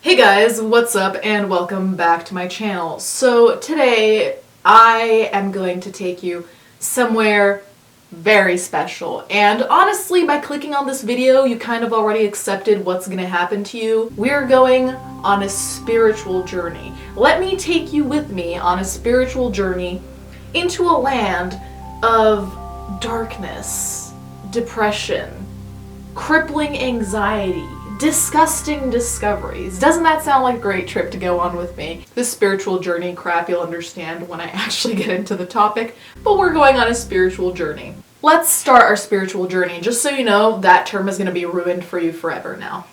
Hey guys, what's up and welcome back to my channel. So today I am going to take you somewhere very special, and honestly by clicking on this video you kind of already accepted what's gonna happen to you. We're going on a spiritual journey. Let me take you with me on a spiritual journey into a land of darkness, depression, crippling anxiety, disgusting discoveries. Doesn't that sound like a great trip to go on with me? This spiritual journey crap you'll understand when I actually get into the topic, but we're going on a spiritual journey. Let's start our spiritual journey. Just so you know, that term is going to be ruined for you forever now.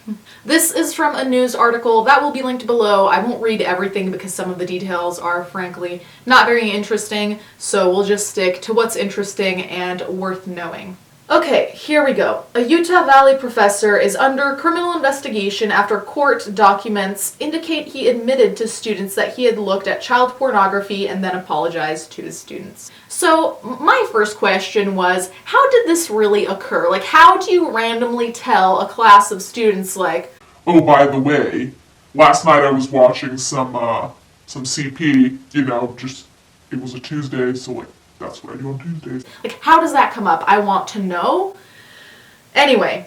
This is from a news article that will be linked below. I won't read everything because some of the details are frankly not very interesting, so we'll just stick to what's interesting and worth knowing. Okay, here we go. A Utah Valley professor is under criminal investigation after court documents indicate he admitted to students that he had looked at child pornography and then apologized to his students. So my first question was, how did this really occur? Like, how do you randomly tell a class of students like, oh, by the way, last night I was watching some CP, it was a Tuesday, so that's what I do on Tuesdays. Like, how does that come up? I want to know. Anyway,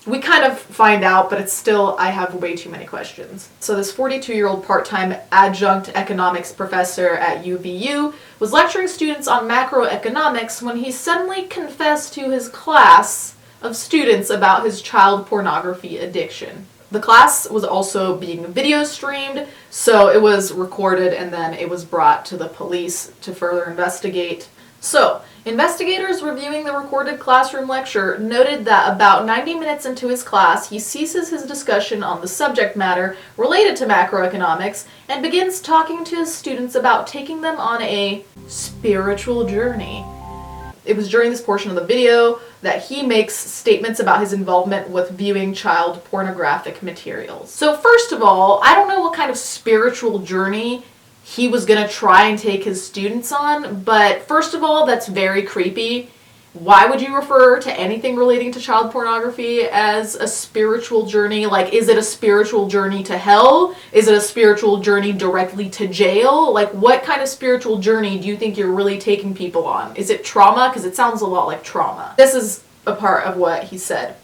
we kind of find out, but it's still, I have way too many questions. So this 42-year-old part-time adjunct economics professor at UVU was lecturing students on macroeconomics when he suddenly confessed to his class of students about his child pornography addiction. The class was also being video streamed, so it was recorded and then it was brought to the police to further investigate. So, investigators reviewing the recorded classroom lecture noted that about 90 minutes into his class, he ceases his discussion on the subject matter related to macroeconomics and begins talking to his students about taking them on a spiritual journey. It was during this portion of the video that he makes statements about his involvement with viewing child pornographic materials. So first of all, I don't know what kind of spiritual journey he was gonna try and take his students on, but first of all, that's very creepy. Why would you refer to anything relating to child pornography as a spiritual journey? Like, is it a spiritual journey to hell? Is it a spiritual journey directly to jail? Like, what kind of spiritual journey do you think you're really taking people on? Is it trauma? Because it sounds a lot like trauma. This is a part of what he said.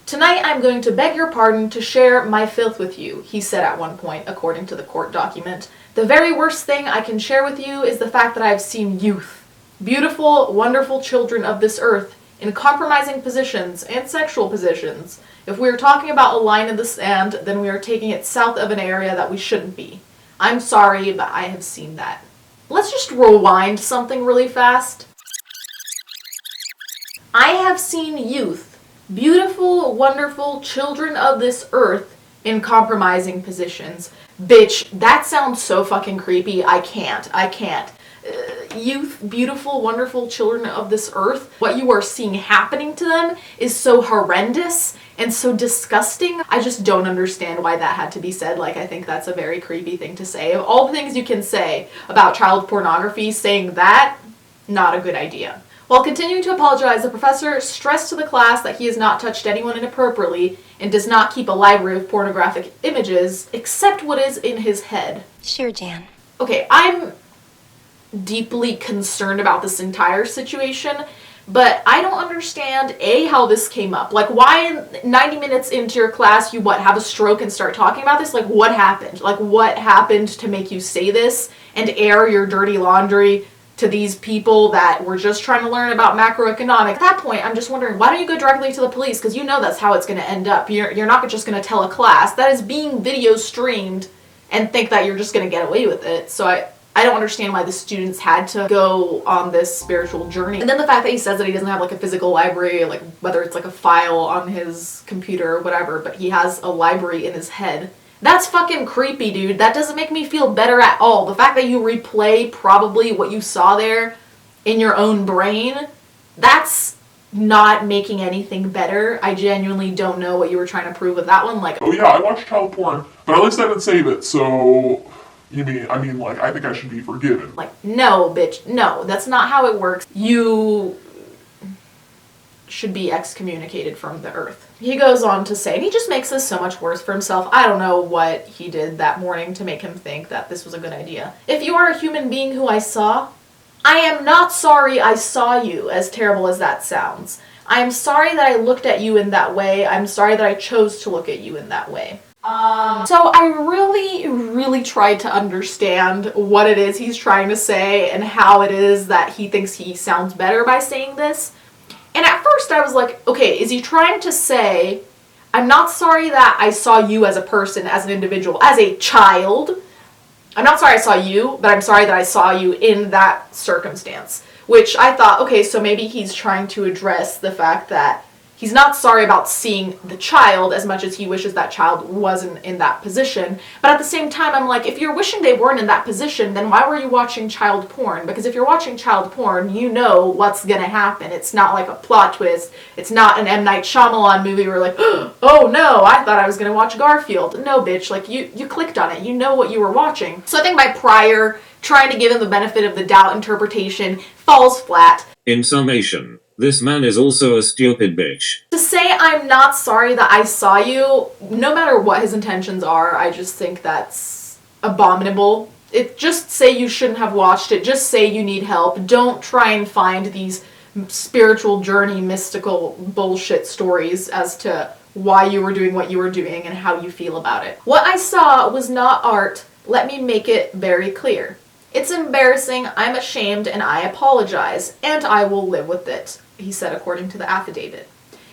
"Tonight I'm going to beg your pardon to share my filth with you," he said at one point, according to the court document. "The very worst thing I can share with you is the fact that I've seen youth, beautiful, wonderful children of this earth, in compromising positions and sexual positions. If we are talking about a line in the sand, then we are taking it south of an area that we shouldn't be. I'm sorry, but I have seen that." Let's just rewind something really fast. I have seen youth, beautiful, wonderful children of this earth, in compromising positions. Bitch, that sounds so fucking creepy. I can't. Youth, beautiful, wonderful children of this earth, what you are seeing happening to them is so horrendous and so disgusting. I just don't understand why that had to be said. Like, I think that's a very creepy thing to say. Of all the things you can say about child pornography, saying that, not a good idea. While continuing to apologize, the professor stressed to the class that he has not touched anyone inappropriately and does not keep a library of pornographic images except what is in his head. Sure, Jan. Okay, I'm deeply concerned about this entire situation, but I don't understand how this came up. Like, why 90 minutes into your class you have a stroke and start talking about this? Like, what happened? Like, what happened to make you say this and air your dirty laundry to these people that were just trying to learn about macroeconomics? At that point, I'm just wondering, why don't you go directly to the police? Because you know that's how it's going to end up. You're not just going to tell a class that is being video streamed and think that you're just going to get away with it. So I don't understand why the students had to go on this spiritual journey. And then the fact that he says that he doesn't have like a physical library, like whether it's like a file on his computer or whatever, but he has a library in his head. That's fucking creepy, dude. That doesn't make me feel better at all. The fact that you replay probably what you saw there in your own brain, that's not making anything better. I genuinely don't know what you were trying to prove with that one. Like, Oh yeah, I watched child porn, but at least I didn't save it, so I think I should be forgiven. Like, no, bitch, no, that's not how it works. You should be excommunicated from the earth. He goes on to say, and he just makes this so much worse for himself. I don't know what he did that morning to make him think that this was a good idea. If you are a human being who I saw, I am not sorry I saw you, as terrible as that sounds. I am sorry that I looked at you in that way. I'm sorry that I chose to look at you in that way. So I really tried to understand what it is he's trying to say and how it is that he thinks he sounds better by saying this. And at first I was like, okay, is he trying to say, I'm not sorry that I saw you as a person, as an individual, as a child. I'm not sorry I saw you, but I'm sorry that I saw you in that circumstance. Which I thought, okay, so maybe he's trying to address the fact that he's not sorry about seeing the child as much as he wishes that child wasn't in that position. But at the same time, I'm like, if you're wishing they weren't in that position, then why were you watching child porn? Because if you're watching child porn, you know what's gonna happen. It's not like a plot twist. It's not an M. Night Shyamalan movie where like, oh no, I thought I was gonna watch Garfield. No, bitch, like you clicked on it. You know what you were watching. So I think my prior trying to give him the benefit of the doubt interpretation falls flat. In summation, this man is also a stupid bitch. To say I'm not sorry that I saw you, no matter what his intentions are, I just think that's abominable. Just say you shouldn't have watched it. Just say you need help. Don't try and find these spiritual journey, mystical bullshit stories as to why you were doing what you were doing and how you feel about it. What I saw was not art. Let me make it very clear. It's embarrassing, I'm ashamed, and I apologize, and I will live with it, he said according to the affidavit.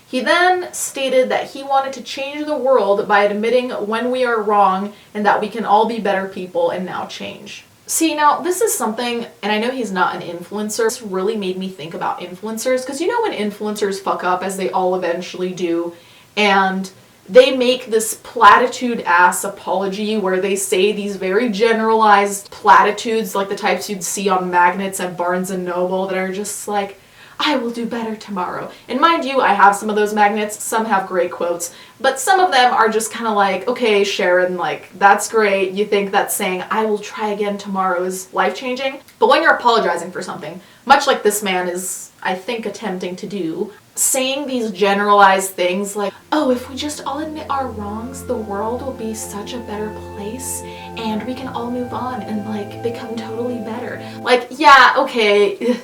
He then stated that he wanted to change the world by admitting when we are wrong and that we can all be better people and now change. See, now this is something, and I know he's not an influencer, this really made me think about influencers, because you know when influencers fuck up, as they all eventually do, and they make this platitude-ass apology where they say these very generalized platitudes like the types you'd see on magnets at Barnes & Noble that are just like, I will do better tomorrow. And mind you, I have some of those magnets, some have great quotes, but some of them are just kind of like, okay, Sharon, like, that's great. You think that saying, I will try again tomorrow is life-changing? But when you're apologizing for something, much like this man is, I think, attempting to do, saying these generalized things like, oh, if we just all admit our wrongs, the world will be such a better place and we can all move on and like become totally better. Like, yeah, okay,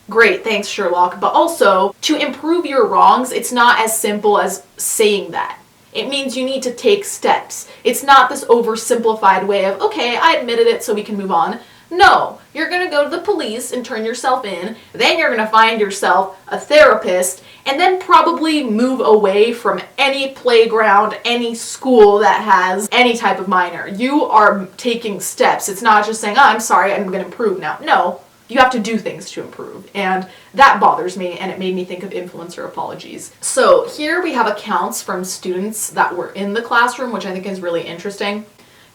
great, thanks Sherlock, but also to improve your wrongs, it's not as simple as saying that. It means you need to take steps. It's not this oversimplified way of, okay, I admitted it so we can move on. No, you're going to go to the police and turn yourself in, then you're going to find yourself a therapist, and then probably move away from any playground, any school that has any type of minor. You are taking steps. It's not just saying, oh, I'm sorry, I'm going to improve now. No, you have to do things to improve, and that bothers me, and it made me think of influencer apologies. So here we have accounts from students that were in the classroom, which I think is really interesting.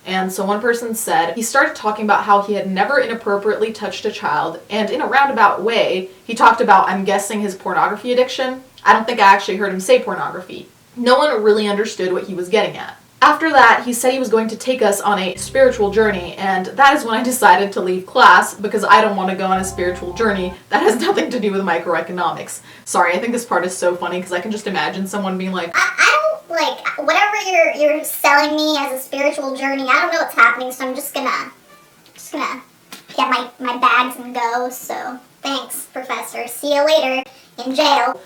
And so one person said, he started talking about how he had never inappropriately touched a child, and in a roundabout way, he talked about, I'm guessing, his pornography addiction. I don't think I actually heard him say pornography. No one really understood what he was getting at. After that, he said he was going to take us on a spiritual journey, and that is when I decided to leave class because I don't want to go on a spiritual journey that has nothing to do with microeconomics. Sorry, I think this part is so funny because I can just imagine someone being like, I don't, like, whatever you're selling me as a spiritual journey, I don't know what's happening, so I'm just gonna get my bags and go, so thanks, Professor. See you later in jail.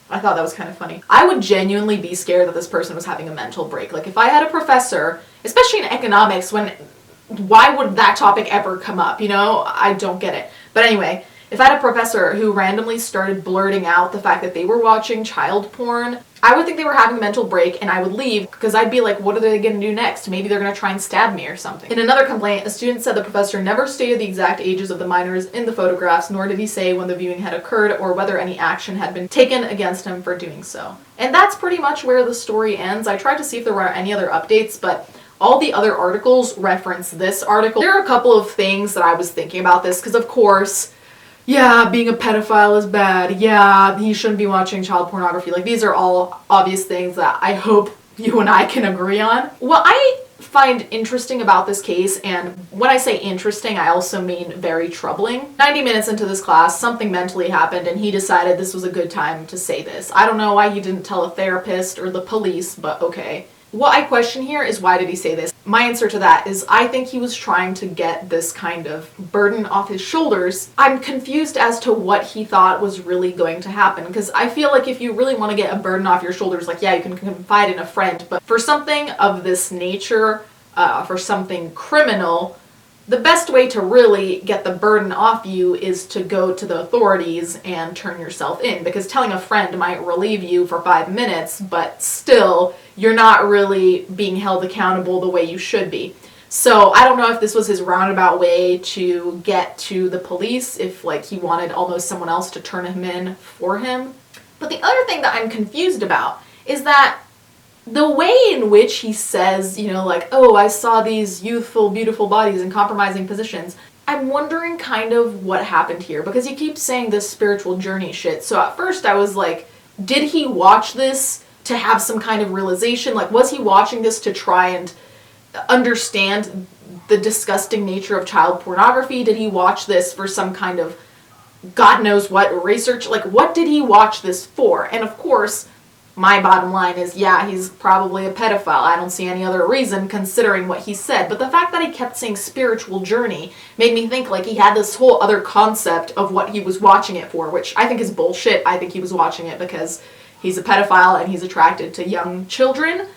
I thought that was kind of funny. I would genuinely be scared that this person was having a mental break. Like, if I had a professor, especially in economics, why would that topic ever come up, you know? I don't get it. But anyway, if I had a professor who randomly started blurting out the fact that they were watching child porn, I would think they were having a mental break and I would leave because I'd be like, what are they going to do next? Maybe they're going to try and stab me or something. In another complaint, a student said the professor never stated the exact ages of the minors in the photographs, nor did he say when the viewing had occurred or whether any action had been taken against him for doing so. And that's pretty much where the story ends. I tried to see if there were any other updates, but all the other articles reference this article. There are a couple of things that I was thinking about this because, of course, yeah, being a pedophile is bad. Yeah, he shouldn't be watching child pornography. Like, these are all obvious things that I hope you and I can agree on. What I find interesting about this case, and when I say interesting, I also mean very troubling. 90 minutes into this class, something mentally happened and he decided this was a good time to say this. I don't know why he didn't tell a therapist or the police, but okay. What I question here is, why did he say this? My answer to that is, I think he was trying to get this kind of burden off his shoulders. I'm confused as to what he thought was really going to happen, because I feel like if you really want to get a burden off your shoulders, like, yeah, you can confide in a friend, but for something of this nature, for something criminal, the best way to really get the burden off you is to go to the authorities and turn yourself in, because telling a friend might relieve you for 5 minutes, but still, you're not really being held accountable the way you should be. So I don't know if this was his roundabout way to get to the police, if like he wanted almost someone else to turn him in for him. But the other thing that I'm confused about is that the way in which he says, you know, like, oh, I saw these youthful, beautiful bodies in compromising positions, I'm wondering kind of what happened here, because he keeps saying this spiritual journey shit. So at first I was like, did he watch this to have some kind of realization? Like, was he watching this to try and understand the disgusting nature of child pornography? Did he watch this for some kind of God knows what research? Like, what did he watch this for? And of course, my bottom line is, yeah, he's probably a pedophile. I don't see any other reason considering what he said. But the fact that he kept saying spiritual journey made me think like he had this whole other concept of what he was watching it for, which I think is bullshit. I think he was watching it because he's a pedophile and he's attracted to young children.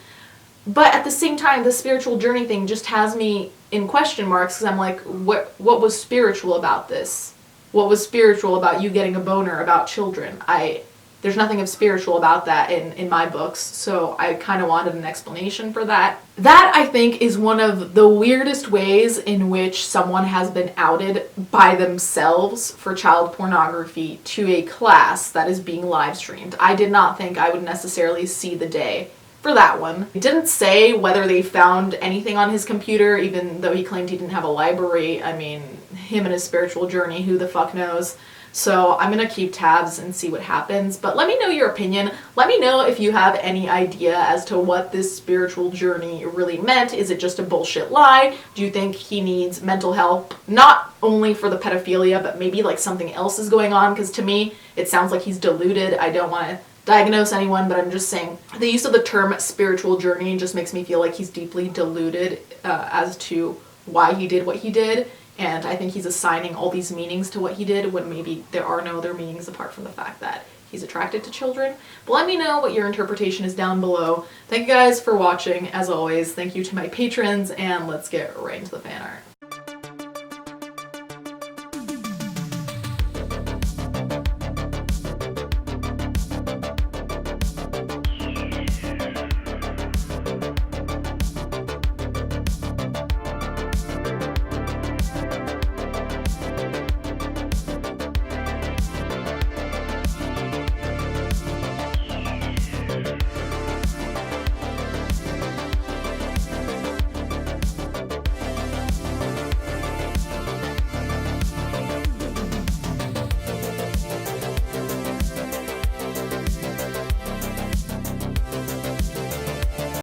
But at the same time, the spiritual journey thing just has me in question marks, because I'm like, what was spiritual about this? What was spiritual about you getting a boner about children? There's nothing of spiritual about that in my books, so I kind of wanted an explanation for that. That, I think, is one of the weirdest ways in which someone has been outed by themselves for child pornography to a class that is being live streamed. I did not think I would necessarily see the day for that one. It didn't say whether they found anything on his computer, even though he claimed he didn't have a library. I mean, him and his spiritual journey, who the fuck knows? So I'm gonna keep tabs and see what happens, but let me know your opinion. Let me know if you have any idea as to what this spiritual journey really meant. Is it just a bullshit lie? Do you think he needs mental help, not only for the pedophilia, but maybe like something else is going on? Because to me, it sounds like he's deluded. I don't want to diagnose anyone, but I'm just saying the use of the term spiritual journey just makes me feel like he's deeply deluded as to why he did what he did. And I think he's assigning all these meanings to what he did when maybe there are no other meanings apart from the fact that he's attracted to children. But let me know what your interpretation is down below. Thank you guys for watching, as always. Thank you to my patrons, and let's get right into the fan art.